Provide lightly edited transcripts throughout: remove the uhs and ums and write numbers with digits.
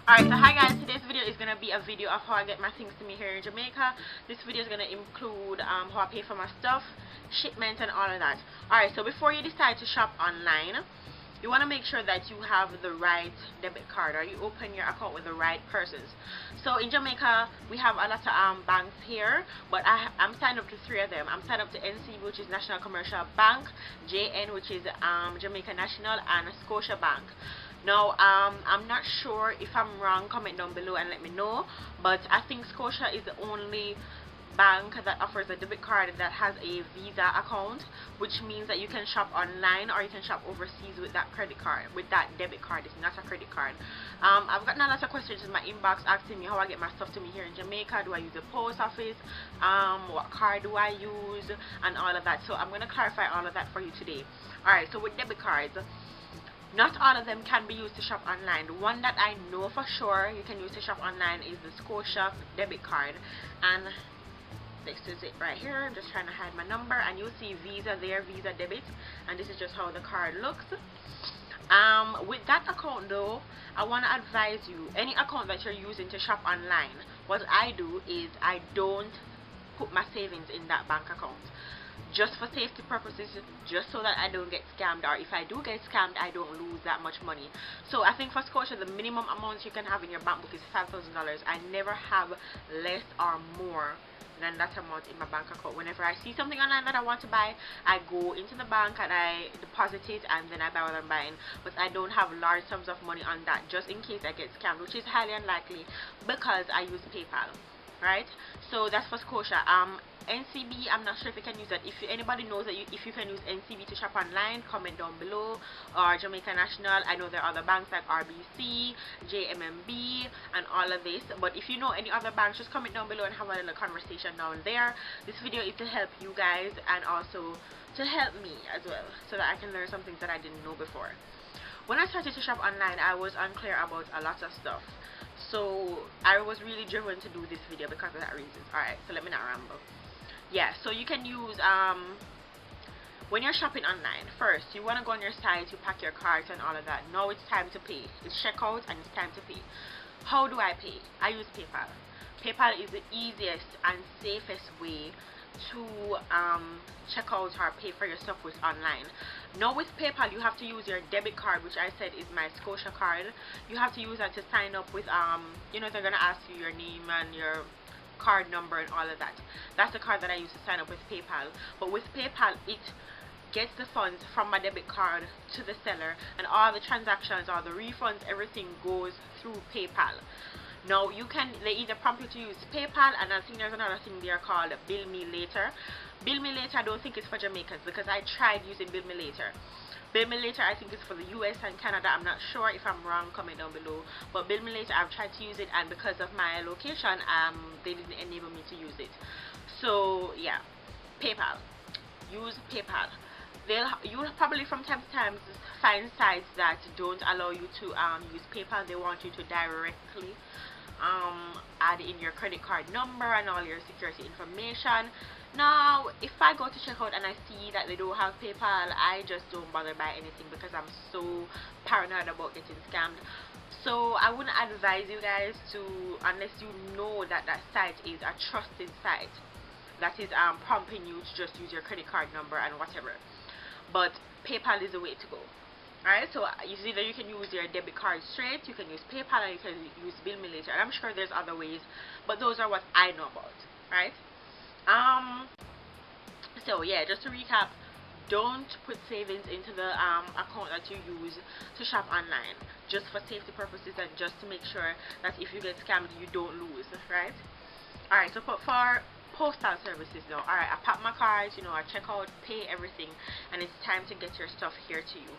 Alright, so hi guys, today's video is going to be a video of how I get my things to me here in Jamaica. This video is going to include how I pay for my stuff, shipment and all of that. Alright, so before you decide to shop online, you want to make sure that you have the right debit card or you open your account with the right persons. So in Jamaica, we have a lot of banks here, but I'm signed up to 3 of them. I'm signed up to NCB, which is National Commercial Bank, JN, which is Jamaica National, and Scotia Bank. Now, I'm not sure if I'm wrong. Comment down below and let me know. But I think Scotia is the only bank that offers a debit card that has a Visa account, which means that you can shop online or you can shop overseas with that credit card, with that debit card. It's not a credit card. I've gotten a lot of questions in my inbox asking me how I get my stuff to me here in Jamaica. Do I use the post office? What card do I use? And all of that. So I'm going to clarify all of that for you today. Alright, so with debit cards, not all of them can be used to shop online. The one that I know for sure you can use to shop online is the Scotia debit card, and this is it right here. I'm just trying to hide my number, and you'll see Visa there, Visa debit, and this is just how the card looks. With that account though, I want to advise you, any account that you're using to shop online, what I do is I don't put my savings in that bank account, just for safety purposes, just so that I don't get scammed, or if I do get scammed, I don't lose that much money. So I think for Scotia, the minimum amount you can have in your bank book is $5,000. I never have less or more than that amount in my bank account. Whenever I see something online that I want to buy, I go into the bank and I deposit it, and then I buy what I'm buying. But I don't have large sums of money on that, just in case I get scammed, which is highly unlikely because I use PayPal. Right, so that's for Scotia. NCB, I'm not sure if you can use that. If anybody knows that if you can use NCB to shop online, comment down below. Or Jamaica National, I know there are other banks like RBC, JMMB, and all of this. But if you know any other banks, just comment down below and have a little conversation down there. This video is to help you guys and also to help me as well, so that I can learn some things that I didn't know before. When I started to shop online, I was unclear about a lot of stuff. So I was really driven to do this video because of that reason. Alright, so let me not ramble. Yeah, so you can use when you're shopping online, first you want to go on your site, you pack your carts and all of that. Now it's time to pay. It's checkout and it's time to pay. How do I pay? I use PayPal. PayPal is the easiest and safest way to check out or pay for your stuff with online. Now with PayPal, you have to use your debit card, which I said is my Scotia card. You have to use that to sign up with you know, they're gonna ask you your name and your card number and all of that. That's the card that I use to sign up with PayPal. But with PayPal, it gets the funds from my debit card to the seller, and all the transactions, all the refunds, everything goes through PayPal. Now they either prompt you to use PayPal, and I think there's another thing there called Bill Me Later. Bill Me Later, I don't think it's for Jamaicans because I tried using Bill Me Later. Bill Me Later, I think it's for the US and Canada. I'm not sure. If I'm wrong, comment down below. But Bill Me Later, I've tried to use it, and because of my location, they didn't enable me to use it. So yeah, PayPal. Use PayPal. You'll probably from time to time find sites that don't allow you to use PayPal. They want you to directly add in your credit card number and all your security information. Now if I go to checkout and I see that they don't have PayPal, I just don't bother buy anything because I'm so paranoid about getting scammed. So I wouldn't advise you guys to, unless you know that that site is a trusted site that is prompting you to just use your credit card number and whatever. But PayPal is the way to go. Alright, so either you can use your debit card straight, you can use PayPal, or you can use Bill Me Later. And I'm sure there's other ways, but those are what I know about. Right? So yeah, just to recap, don't put savings into the account that you use to shop online, just for safety purposes and just to make sure that if you get scammed, you don't lose. Right? Alright, so for postal services now, alright, I pack my cards, you know, I check out, pay everything, and it's time to get your stuff here to you.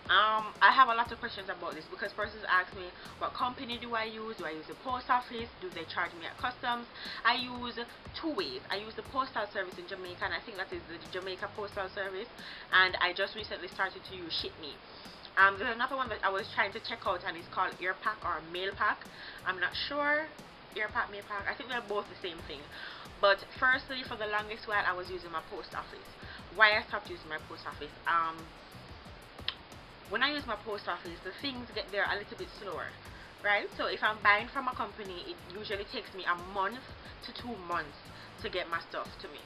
I have a lot of questions about this because persons ask me, what company do I use? Do I use the post office? Do they charge me at customs? I use 2 ways. I use the postal service in Jamaica, and I think that is the Jamaica Postal Service, and I just recently started to use ShipMe. There's another one that I was trying to check out, and it's called AirPak or MailPak. I'm not sure. AirPak, MailPak, I think they're both the same thing. But firstly, for the longest while, I was using my post office. Why I stopped using my post office? When I use my post office, the things get there a little bit slower, right? So if I'm buying from a company, it usually takes me a month to 2 months to get my stuff to me.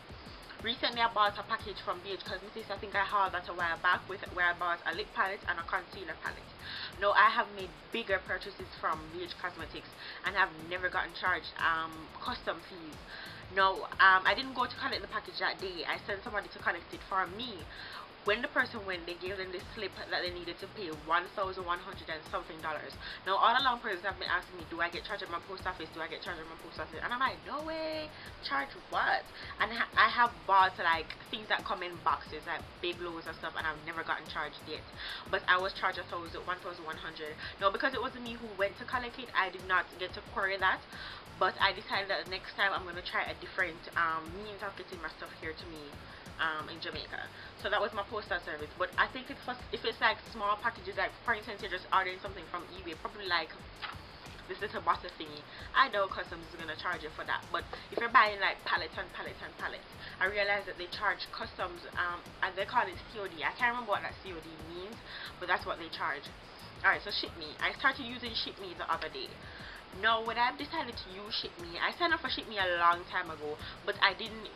Recently, I bought a package from BH Cosmetics. I think I hauled that a while back, where I bought a lip palette and a concealer palette. Now, I have made bigger purchases from BH Cosmetics and have never gotten charged custom fees. No, I didn't go to collect the package that day. I sent somebody to collect it for me. When the person went, they gave them this slip that they needed to pay $1,100 and something. Now, all along, persons have been asking me, do I get charged at my post office? Do I get charged at my post office? And I'm like, no way. Charge what? And I have bought like things that come in boxes, like big loads and stuff, and I've never gotten charged yet. But I was charged $1,100. Now, because it wasn't me who went to collect it, I did not get to query that. But I decided that next time I'm going to try a different means of getting my stuff here to me in Jamaica. So that was my postal service. But I think if it's like small packages, like for instance you're just ordering something from eBay, probably like this little bottle thingy, I know customs is going to charge you for that. But if you're buying like pallets and pallets and pallets, I realized that they charge customs and they call it COD. I can't remember what that COD means, but that's what they charge. Alright, so ShipMe. I started using ShipMe the other day. No, when I've decided to use ShipMe, I signed up for ShipMe a long time ago, but I didn't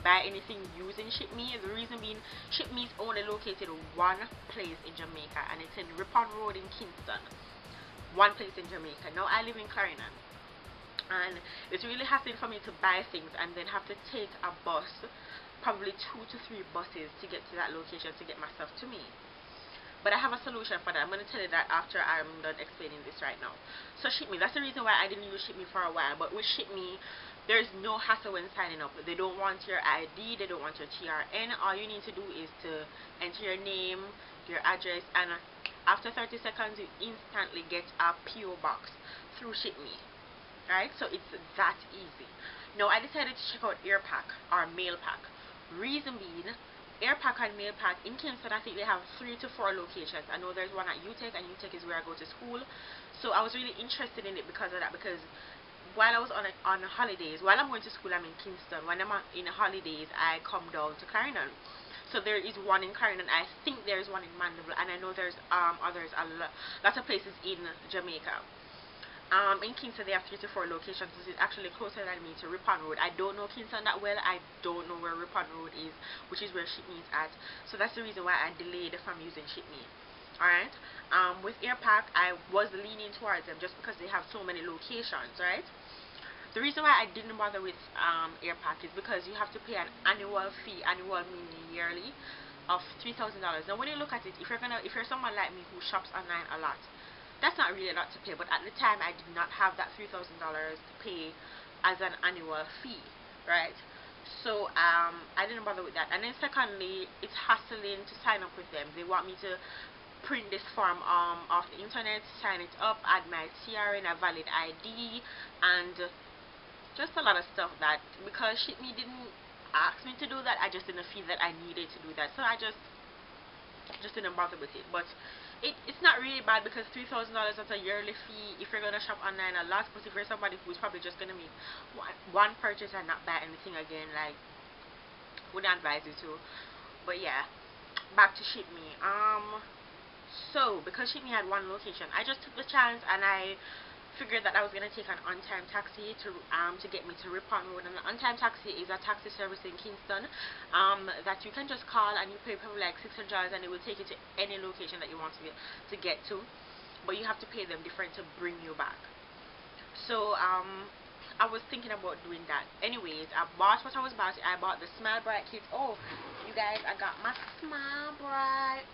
buy anything using ShipMe. The reason being, ShipMe is only located one place in Jamaica, and it's in Ripon Road in Kingston. One place in Jamaica. Now I live in Clarendon, and it's really hassling for me to buy things and then have to take a bus, probably 2 to 3 buses to get to that location to get my stuff to me. But I have a solution for that. I'm going to tell you that after I'm done explaining this right now. So ShipMe, that's the reason why I didn't use ShipMe for a while. But with ShipMe, there's no hassle when signing up. They don't want your ID, they don't want your TRN. All you need to do is to enter your name, your address, and after 30 seconds you instantly get a PO box through ShipMe. Right? So it's that easy. Now I decided to check out AirPak or MailPak. Reason being, AirPak and MailPak in Kingston, I think they have 3 to 4 locations. I know there's one at UTech, and UTech is where I go to school. So I was really interested in it because of that. Because while I was on holidays, while I'm going to school, I'm in Kingston. When I'm in holidays, I come down to Clarendon. So there is one in Clarendon. I think there's one in Mandeville, and I know there's others, lots of places in Jamaica. In Kingston they have 3 to 4 locations. This is actually closer than me to Ripon Road. I don't know Kingston that well. I don't know where Ripon Road is, which is where ShipMe is at. So that's the reason why I delayed from using ShipMe. Alright. With AirPak, I was leaning towards them just because they have so many locations, right? The reason why I didn't bother with AirPak is because you have to pay an annual fee, annual meaning yearly, of $3,000. Now when you look at it, if you're someone like me who shops online a lot, that's not really a lot to pay, but at the time I did not have that $3,000 to pay as an annual fee, right? So I didn't bother with that. And then secondly, it's hassling to sign up with them. They want me to print this form off the internet, sign it up, add my TRN, a valid ID, and just a lot of stuff that, because ShipMe didn't ask me to do that, I just didn't feel that I needed to do that. So I just didn't bother with it. But it's not really bad, because $3,000 that's a yearly fee if you're gonna shop online a lot. But if you're somebody who's probably just gonna make one purchase and not buy anything again, like, wouldn't advise you to. But yeah, back to ShipMe. So because ShipMe had one location, I just took the chance and I figured that I was gonna take an on-time taxi to get me to Ripon Road. And an on-time taxi is a taxi service in Kingston that you can just call, and you pay probably like $600, and it will take you to any location that you want to get to, but you have to pay them different to bring you back. So I was thinking about doing that. Anyways, I bought what I was buying. I bought the Smile Bright kit. Oh, you guys, I got my Smile Bright.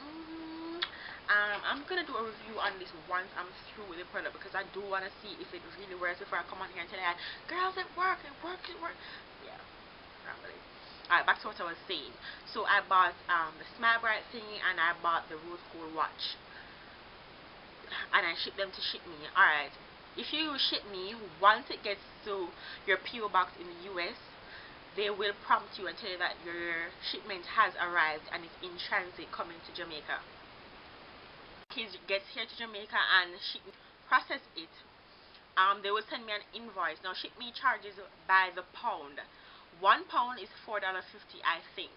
I'm gonna do a review on this once I'm through with the product, because I do want to see if it really works before I come on here and tell you, girls, it works, it works, it works. Yeah, not really. Alright, back to what I was saying. So I bought the Smile Bright thingy, and I bought the Rose Gold watch, and I shipped them to ShipMe. Alright, if you use ShipMe, once it gets to your PO box in the US, they will prompt you and tell you that your shipment has arrived and it's in transit coming to Jamaica. Gets here to Jamaica and ShipMe process it, they will send me an invoice. Now ShipMe charges by the pound. £1 is $4.50, I think,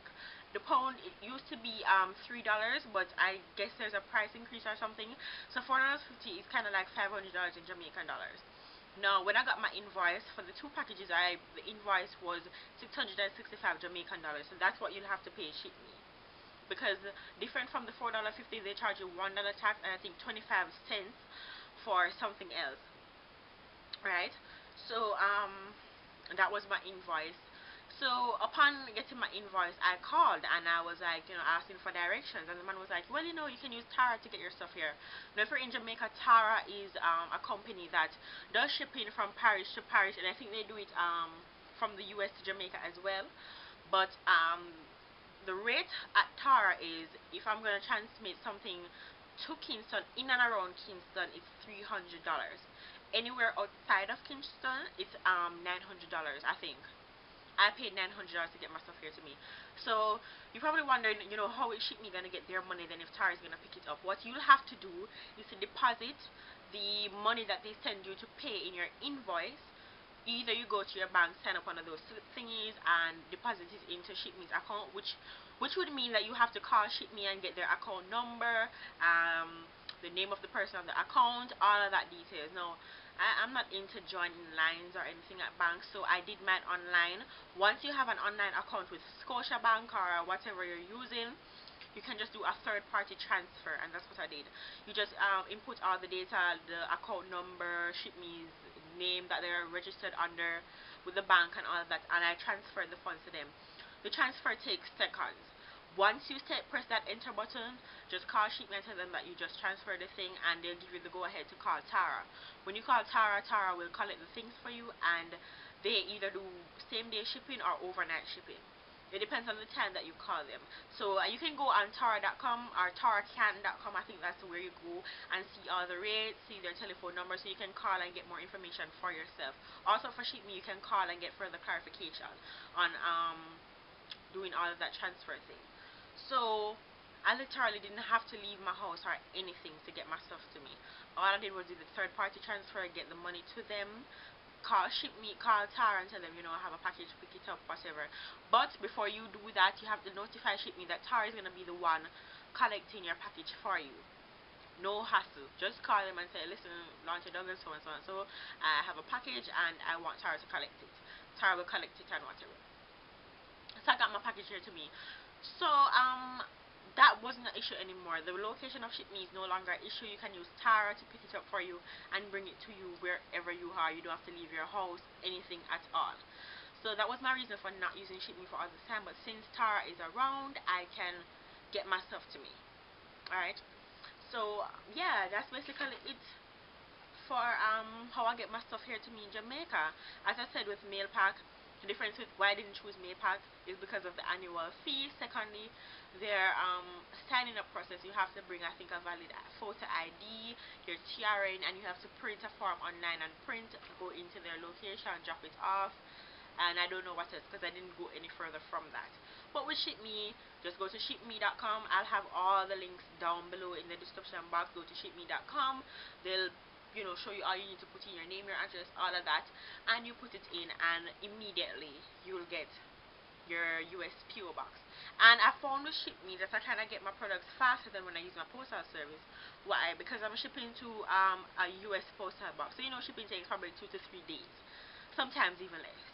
The pound, it used to be $3, but I guess there's a price increase or something. So $4.50 is kind of like $500 in Jamaican dollars. Now, when I got my invoice for the two packages, the invoice was 665 Jamaican dollars. So that's what you'll have to pay ShipMe. Because different from the $4.50, they charge you $1 tax and I think 25 cents for something else. Right? So that was my invoice. So upon getting my invoice, I called and I was like, asking for directions, and the man was like, well, you can use Tara to get your stuff here. Now, if you're in Jamaica, Tara is a company that does shipping from parish to parish, and I think they do it from the US to Jamaica as well. But the rate at Tara is, if I'm going to transmit something to Kingston, in and around Kingston, it's $300. Anywhere outside of Kingston, it's $900, I think. I paid $900 to get my stuff here to me. So you're probably wondering, how is ShipMe gonna get their money then if Tara is gonna pick it up? What you'll have to do is to deposit the money that they send you to pay in your invoice. Either you go to your bank, sign up one of those thingies, and deposit it into ShipMe's account, which would mean that you have to call ShipMe and get their account number, the name of the person on the account, all of that details. Now, I'm not into joining lines or anything at banks, so I did mine online. Once you have an online account with Scotiabank or whatever you're using, you can just do a third-party transfer, and that's what I did. You just input all the data, the account number, ShipMe's name that they're registered under with the bank and all of that, and I transferred the funds to them. The transfer takes seconds. Once you press that enter button, just call ShipMe and tell them that you just transferred the thing, and they'll give you the go-ahead to call Tara. When you call Tara, Tara will collect the things for you, and they either do same-day shipping or overnight shipping. It depends on the time that you call them. So you can go on Tara.com or TaraCan.com, I think that's where you go, and see all the rates, see their telephone number, so you can call and get more information for yourself. Also for ShipMe, you can call and get further clarification on doing all of that transfer thing. So I literally didn't have to leave my house or anything to get my stuff to me. All I did was do the third-party transfer, get the money to them, call ShipMe, call Tara and tell them, I have a package, pick it up, whatever. But before you do that, you have to notify ShipMe that Tara is going to be the one collecting your package for you. No hassle. Just call them and say, listen, Launcher Douglas, so and so and so, I have a package and I want Tara to collect it. Tara will collect it and whatever. So I got my package here to me. So that wasn't an issue anymore. The location of ShipMe is no longer an issue. You can use Tara to pick it up for you and bring it to you wherever you are. You don't have to leave your house, anything at all. So that was my reason for not using ShipMe for all this time. But since Tara is around, I can get my stuff to me. Alright. So yeah, that's basically it for how I get my stuff here to me in Jamaica. As I said with MailPak, the difference with why I didn't choose MailPak is because of the annual fee. Secondly, their signing up process, you have to bring, I think, a valid photo ID, your TRN, and you have to print a form online and go into their location, drop it off, and I don't know what else because I didn't go any further from that. But with ShipMe, just go to shipme.com. I'll have all the links down below in the description box. Go to shipme.com. They'll show you all you need to put in: your name, your address, all of that, and you put it in, and immediately you'll get your US PO box. And I found with ShipMe that I kind of get my products faster than when I use my postal service. Why? Because I'm shipping to a US postal box. So shipping takes probably 2 to 3 days, sometimes even less.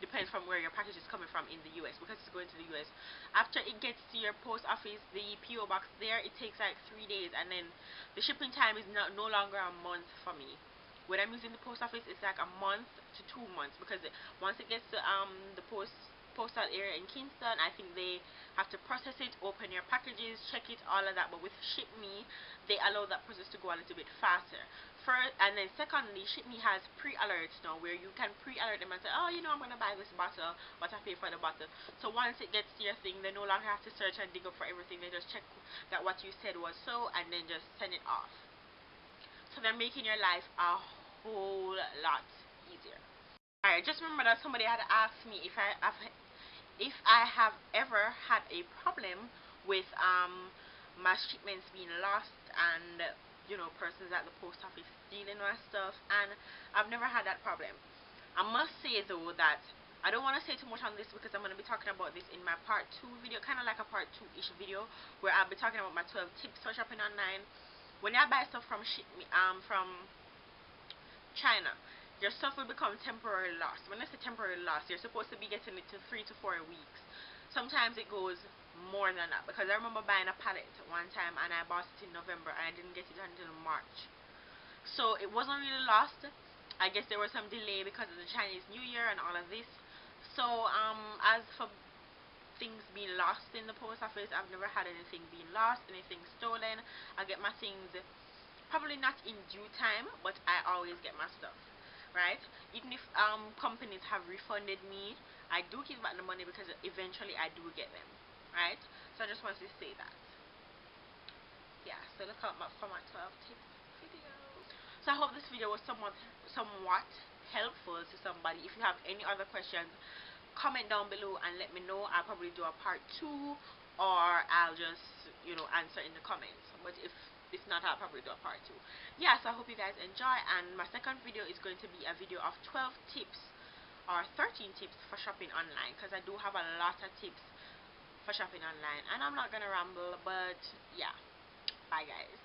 Depends from where your package is coming from in the US, because it's going to the US. After it gets to your post office, the PO box there, it takes like 3 days, and then the shipping time is no longer a month for me. When I'm using the post office, it's like a month to 2 months, because once it gets to the postal area in Kingston, I think they have to process it, open your packages, check it, all of that. But with ShipMe, they allow that process to go a little bit faster. And then secondly, ShipMe has pre-alerts now, where you can pre-alert them and say, oh, I'm going to buy this bottle, what I pay for the bottle. So once it gets to your thing, they no longer have to search and dig up for everything. They just check that what you said was so, and then just send it off. So they're making your life a whole lot easier. Alright, just remember that somebody had asked me if I have ever had a problem with my shipments being lost and persons at the post office stealing my stuff, and I've never had that problem. I must say though that I don't want to say too much on this because I'm going to be talking about this in my part 2 video, kind of like a part 2-ish video, where I'll be talking about my 12 tips for shopping online. When I buy stuff from ShipMe, from China, your stuff will become temporarily lost. When I say temporarily lost, you're supposed to be getting it to 3 to 4 weeks. Sometimes it goes more than that, because I remember buying a pallet one time and I bought it in November and I didn't get it until March. So it wasn't really lost. I guess there was some delay because of the Chinese New Year and all of this. So as for things being lost in the post office, I've never had anything being lost, anything stolen. I get my things probably not in due time, but I always get my stuff, right? Even if companies have refunded me, I do give back the money because eventually I do get them, right? So I just wanted to say that. Yeah, so look out for my 12 tips video. So I hope this video was somewhat helpful to somebody. If you have any other questions, comment down below and let me know. I'll probably do a part 2, or I'll just, you know, answer in the comments. But if not, I'll probably do a part 2. Yeah, so I hope you guys enjoy, and my second video is going to be a video of 12 tips or 13 tips for shopping online, because I do have a lot of tips for shopping online, and I'm not gonna ramble. But yeah, bye guys.